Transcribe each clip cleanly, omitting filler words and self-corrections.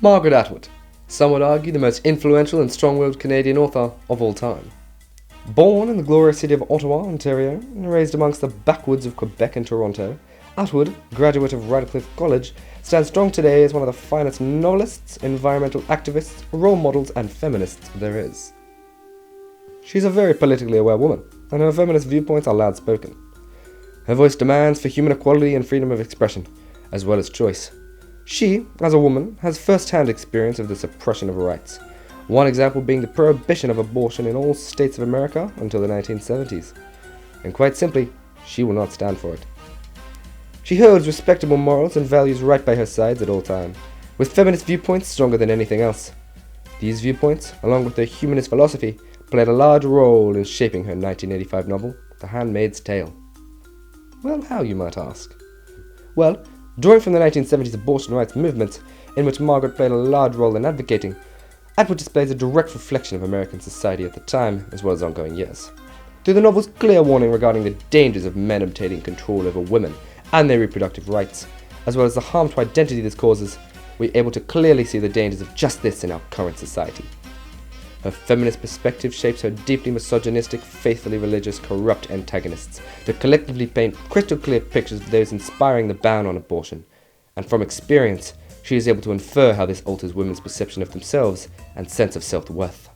Margaret Atwood, some would argue the most influential and strong-willed Canadian author of all time. Born in the glorious city of Ottawa, Ontario, and raised amongst the backwoods of Quebec and Toronto, Atwood, graduate of Radcliffe College, stands strong today as one of the finest novelists, environmental activists, role models, and feminists there is. She's a very politically aware woman, and her feminist viewpoints are loud-spoken. Her voice demands for human equality and freedom of expression, as well as choice. She, as a woman, has first-hand experience of the suppression of rights, one example being the prohibition of abortion in all states of America until the 1970s. And quite simply, she will not stand for it. She holds respectable morals and values right by her sides at all times, with feminist viewpoints stronger than anything else. These viewpoints, along with her humanist philosophy, played a large role in shaping her 1985 novel, The Handmaid's Tale. Well, how, you might ask? Well, drawing from the 1970s abortion rights movement, in which Margaret played a large role in advocating, Atwood displays a direct reflection of American society at the time, as well as ongoing years. Through the novel's clear warning regarding the dangers of men obtaining control over women and their reproductive rights, as well as the harm to identity this causes, we're able to clearly see the dangers of just this in our current society. Her feminist perspective shapes her deeply misogynistic, faithfully religious, corrupt antagonists that collectively paint crystal clear pictures of those inspiring the ban on abortion, and from experience, she is able to infer how this alters women's perception of themselves and sense of self-worth.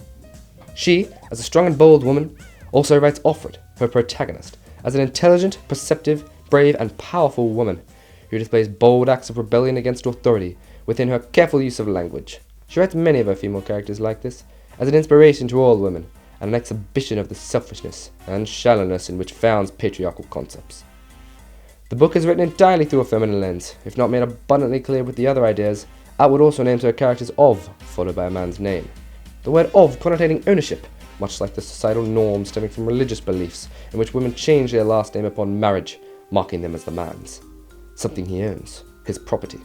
She, as a strong and bold woman, also writes Offred, her protagonist, as an intelligent, perceptive, brave and powerful woman who displays bold acts of rebellion against authority within her careful use of language. She writes many of her female characters like this, as an inspiration to all women, and an exhibition of the selfishness and shallowness in which founds patriarchal concepts. The book is written entirely through a feminine lens, if not made abundantly clear with the other ideas. Atwood also names her characters of, followed by a man's name. The word of connotating ownership, much like the societal norms stemming from religious beliefs, in which women change their last name upon marriage, marking them as the man's. Something he owns, his property.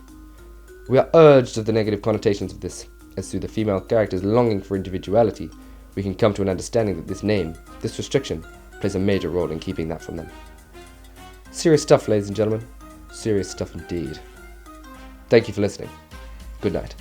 We are urged of the negative connotations of this, as through the female character's longing for individuality, we can come to an understanding that this name, this restriction, plays a major role in keeping that from them. Serious stuff, ladies and gentlemen. Serious stuff indeed. Thank you for listening. Good night.